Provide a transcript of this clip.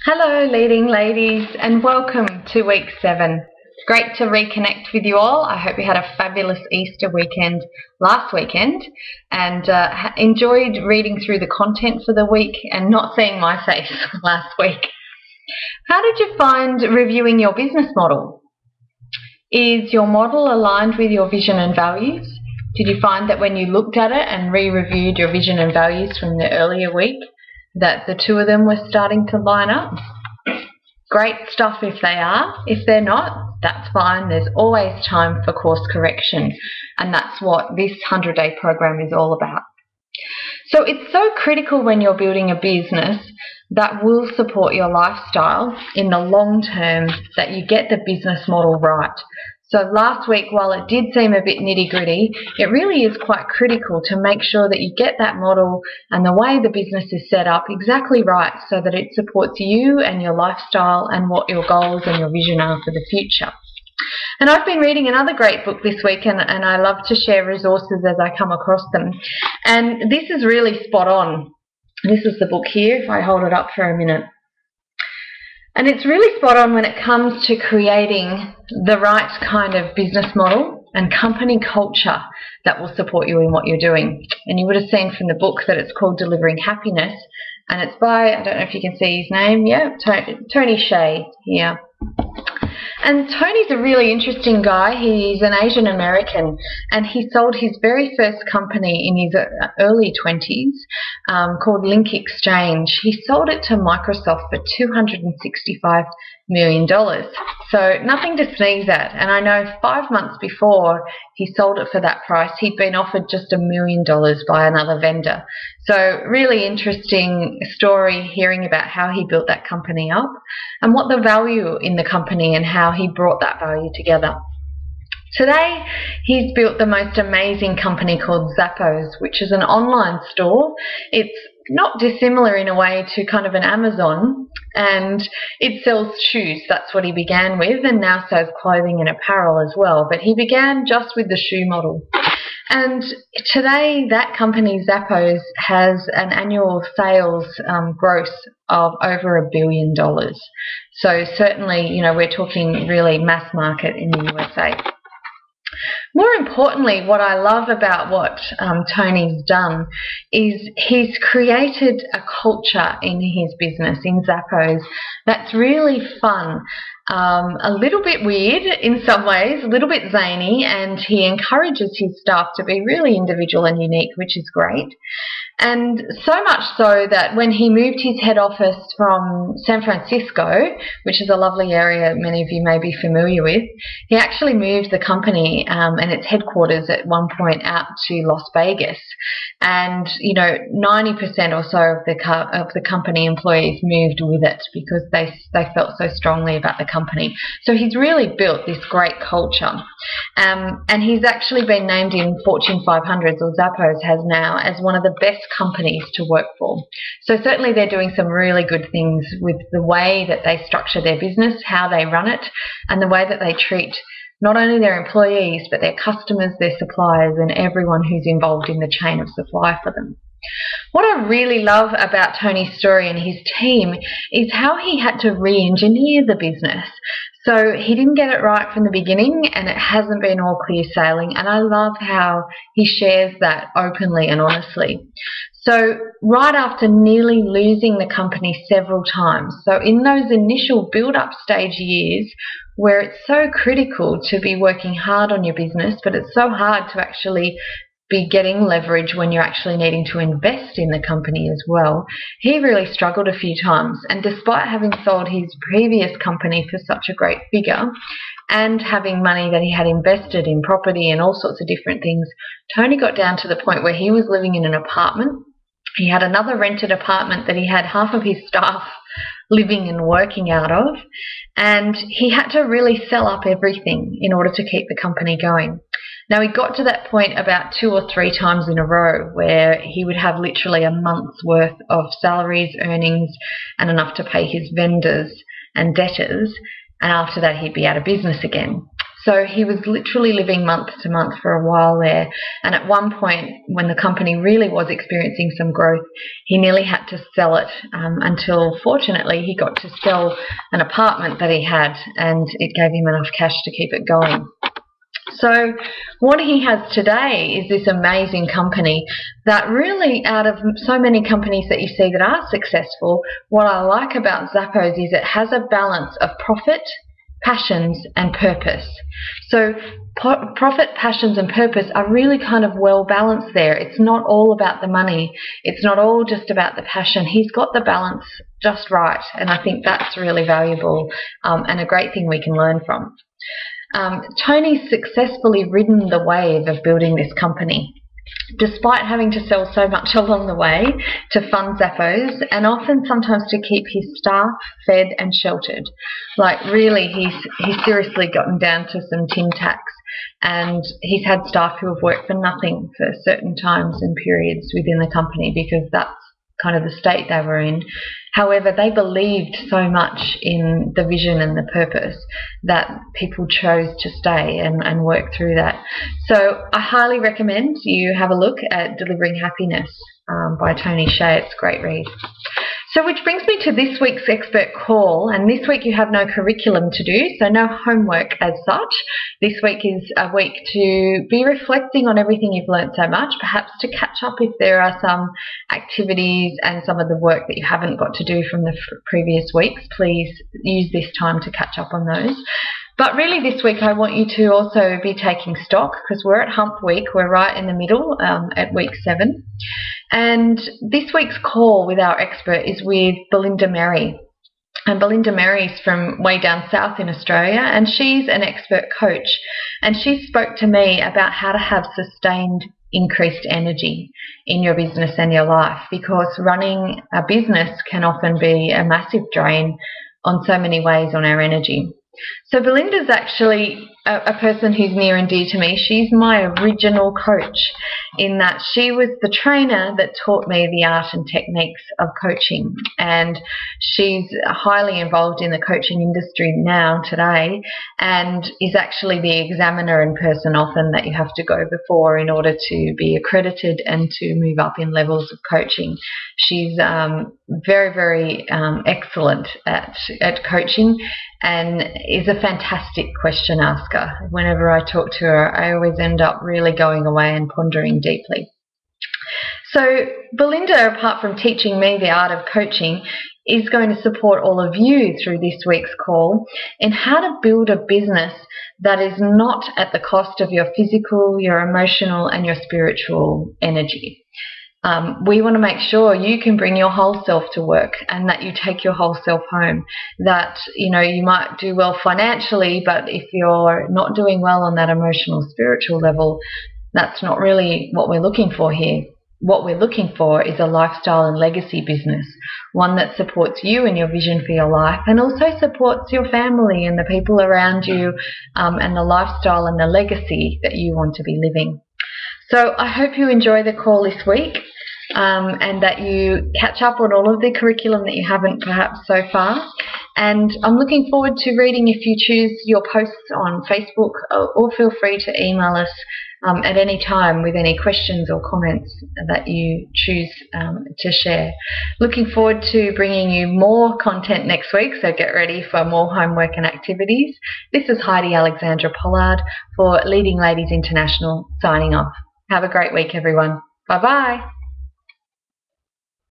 Hello, leading ladies, and welcome to week 7. Great to reconnect with you all. I hope you had a fabulous Easter weekend last weekend and enjoyed reading through the content for the week and not seeing my face last week. How did you find reviewing your business model? Is your model aligned with your vision and values? Did you find that when you looked at it and re-reviewed your vision and values from the earlier week, that the two of them were starting to line up? Great stuff if they are. If they're not, that's fine. There's always time for course correction, and that's what this 100-day program is all about. So it's so critical when you're building a business that will support your lifestyle in the long term that you get the business model right. So last week, while it did seem a bit nitty-gritty, it really is quite critical to make sure that you get that model and the way the business is set up exactly right so that it supports you and your lifestyle and what your goals and your vision are for the future. And I've been reading another great book this week, and I love to share resources as I come across them. And this is really spot on. This is the book here, if I hold it up for a minute. And it's really spot on when it comes to creating the right kind of business model and company culture that will support you in what you're doing. And you would have seen from the book that it's called Delivering Happiness, and it's by, I don't know if you can see his name, yeah, Tony Hsieh here. And Tony's a really interesting guy. He's an Asian American, and he sold his very first company in his early 20s called Link Exchange. He sold it to Microsoft for $265 million. So nothing to sneeze at. And I know 5 months before he sold it for that price, he'd been offered just $1 million by another vendor. So really interesting story hearing about how he built that company up and what the value in the company and how he brought that value together. Today, he's built the most amazing company called Zappos, which is an online store. It's not dissimilar in a way to kind of an Amazon, and it sells shoes. That's what he began with, and now sells clothing and apparel as well. But he began just with the shoe model. And today, that company, Zappos, has an annual sales gross of over $1 billion. So certainly, you know, we're talking really mass market in the USA. More importantly, what I love about what Tony's done is he's created a culture in his business, in Zappos, that's really fun, a little bit weird in some ways, a little bit zany, and he encourages his staff to be really individual and unique, which is great. And so much so that when he moved his head office from San Francisco, which is a lovely area many of you may be familiar with, he actually moved the company and its headquarters at one point out to Las Vegas. And, you know, 90% or so of the company employees moved with it because they felt so strongly about the company. So he's really built this great culture. And he's actually been named in Fortune 500s, or Zappos has now, as one of the best companies to work for. So certainly they're doing some really good things with the way that they structure their business, how they run it, and the way that they treat not only their employees, but their customers, their suppliers, and everyone who's involved in the chain of supply for them. What I really love about Tony's story and his team is how he had to re-engineer the business. So he didn't get it right from the beginning, and it hasn't been all clear sailing, and I love how he shares that openly and honestly. So right after nearly losing the company several times, so in those initial build-up stage years where it's so critical to be working hard on your business, but it's so hard to actually be getting leverage when you're actually needing to invest in the company as well, he really struggled a few times. And despite having sold his previous company for such a great figure and having money that he had invested in property and all sorts of different things, Tony got down to the point where he was living in an apartment. He had another rented apartment that he had half of his staff living and working out of, and he had to really sell up everything in order to keep the company going. Now, he got to that point about 2 or 3 times in a row where he would have literally a month's worth of salaries, earnings, and enough to pay his vendors and debtors, and after that he'd be out of business again. So he was literally living month to month for a while there. And at one point, when the company really was experiencing some growth, he nearly had to sell it until, fortunately, he got to sell an apartment that he had, and it gave him enough cash to keep it going. So what he has today is this amazing company that really, out of so many companies that you see that are successful, what I like about Zappos is it has a balance of profit, passions and purpose. So profit, passions and purpose are really kind of well balanced there. It's not all about the money. It's not all just about the passion. He's got the balance just right, and I think that's really valuable and a great thing we can learn from. Tony's successfully ridden the wave of building this company, despite having to sell so much along the way to fund Zappos, and often sometimes to keep his staff fed and sheltered. Like really, he's seriously gotten down to some tin tacks, and he's had staff who have worked for nothing for certain times and periods within the company because that's kind of the state they were in. However, they believed so much in the vision and the purpose that people chose to stay and work through that. So I highly recommend you have a look at Delivering Happiness by Tony Hsieh. It's a great read. So which brings me to this week's expert call, and this week you have no curriculum to do, so no homework as such. This week is a week to be reflecting on everything you've learned so much, perhaps to catch up if there are some activities and some of the work that you haven't got to do from the previous weeks. Please use this time to catch up on those. But really this week I want you to also be taking stock, because we're at Hump Week. We're right in the middle at week 7. And this week's call with our expert is with Belinda Merry. And Belinda Merry's from way down south in Australia, and she's an expert coach. And she spoke to me about how to have sustained increased energy in your business and your life, because running a business can often be a massive drain on so many ways on our energy. So Belinda's actually a person who's near and dear to me. She's my original coach, in that she was the trainer that taught me the art and techniques of coaching, and she's highly involved in the coaching industry now today, and is actually the examiner in person often that you have to go before in order to be accredited and to move up in levels of coaching. She's very, very excellent at coaching, and is a fantastic question asker. Whenever I talk to her, I always end up really going away and pondering deeply. So Belinda, apart from teaching me the art of coaching, is going to support all of you through this week's call in how to build a business that is not at the cost of your physical, your emotional and your spiritual energy. We want to make sure you can bring your whole self to work, and that you take your whole self home. That, you know, you might do well financially, but if you're not doing well on that emotional, spiritual level, that's not really what we're looking for here. What we're looking for is a lifestyle and legacy business, one that supports you and your vision for your life, and also supports your family and the people around you, and the lifestyle and the legacy that you want to be living. So I hope you enjoy the call this week, and that you catch up on all of the curriculum that you haven't perhaps so far. And I'm looking forward to reading, if you choose, your posts on Facebook, or feel free to email us at any time with any questions or comments that you choose to share. Looking forward to bringing you more content next week, so get ready for more homework and activities. This is Heidi Alexandra Pollard for Leading Ladies International, signing off. Have a great week, everyone. Bye-bye.